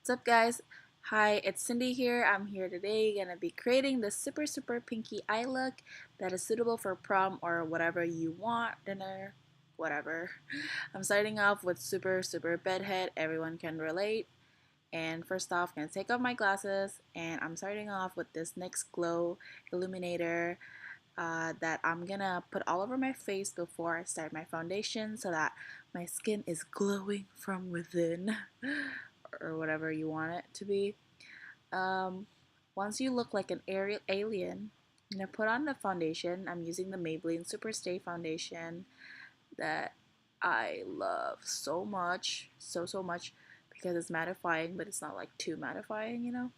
What's up, guys? Hi, it's Cindy here. I'm here today gonna be creating this super pinky eye look that is suitable for prom or whatever you want, dinner, whatever. I'm starting off with super bedhead, everyone can relate. And first off, I'm gonna take off my glasses and I'm starting off with this NYX Glow Illuminator that I'm gonna put all over my face before I start my foundation so that my skin is glowing from within or whatever you want it to be. Um, Once you look like an aerial alien, I'm gonna put on the foundation. I'm using the Maybelline SuperStay foundation that I love so much, so much because it's mattifying, but it's not like too mattifying.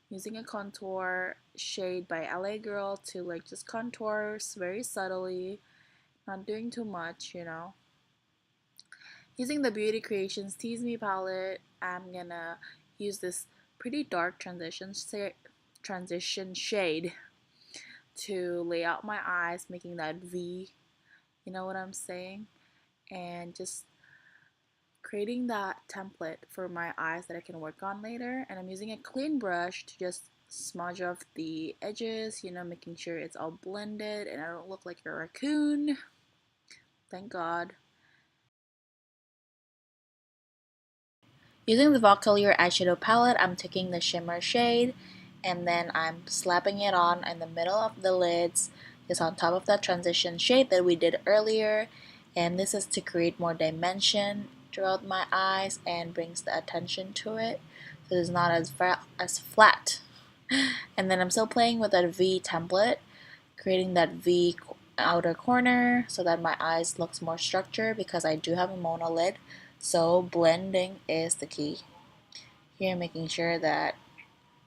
Using a contour shade by LA Girl to like just contour very subtly, not doing too much. Using the Beauty Creations Tease Me palette, I'm gonna use this pretty dark transition shade to lay out my eyes, making that V, you know what I'm saying? And just creating that template for my eyes that I can work on later. And I'm using a clean brush to just smudge off the edges, making sure it's all blended and I don't look like a raccoon. Thank God. Using the Focallure eyeshadow palette, I'm taking the shimmer shade and then I'm slapping it on in the middle of the lids, just on top of that transition shade that we did earlier. And this is to create more dimension throughout my eyes and brings the attention to it, so it's not as flat. And then I'm still playing with that V template, creating that V outer corner so that my eyes looks more structured because I do have a monolid. So blending is the key. Here, making sure that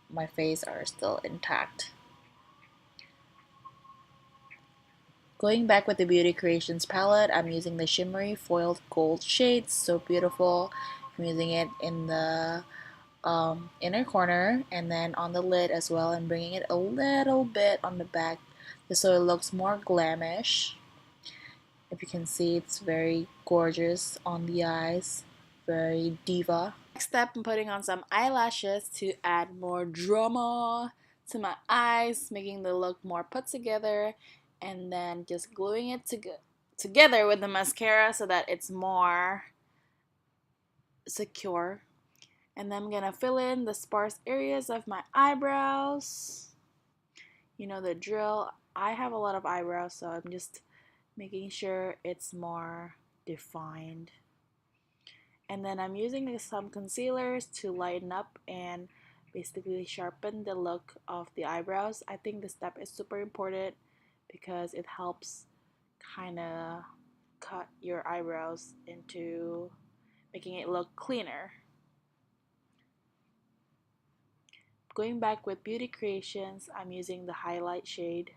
my face are still intact. Going back with the Beauty Creations palette, I'm using the shimmery foiled gold shade, so beautiful. I'm using it in the inner corner and then on the lid as well, and bringing it a little bit on the back just so it looks more glamish. If you can see, it's very gorgeous on the eyes, very diva. Next step, I'm putting on some eyelashes to add more drama to my eyes, making the look more put together, and then just gluing it together with the mascara so that it's more secure. And then I'm gonna fill in the sparse areas of my eyebrows. You know the drill. I have a lot of eyebrows, so I'm just making sure it's more defined. And then I'm using some concealers to lighten up and basically sharpen the look of the eyebrows. I think this step is super important because it helps kind of cut your eyebrows into making it look cleaner. Going back with Beauty Creations, I'm using the highlight shade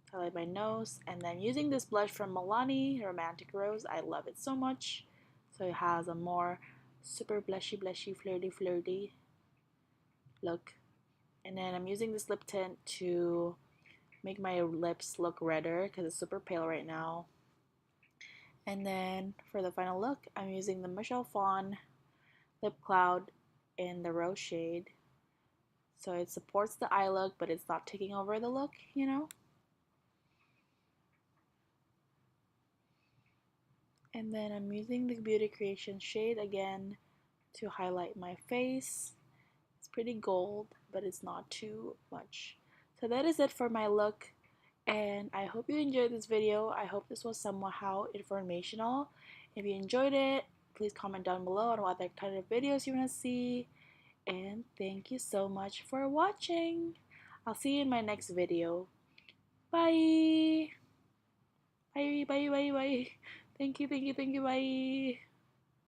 to highlight my nose, and then using this blush from Milani Romantic Rose. I love it so much. So it has a more super blushy, flirty look. And then I'm using this lip tint to make my lips look redder because it's super pale right now. And then for the final look, I'm using the Michelle Fawn Lip Cloud in the rose shade. So it supports the eye look, but it's not taking over the look. And then I'm using the Beauty Creation shade again to highlight my face. It's pretty gold, but it's not too much. So that is it for my look, and I hope you enjoyed this video. I hope this was somehow informational. If you enjoyed it, please comment down below on what other kind of videos you want to see. And thank you so much for watching. I'll see you in my next video. Bye! Bye. Thank you, bye.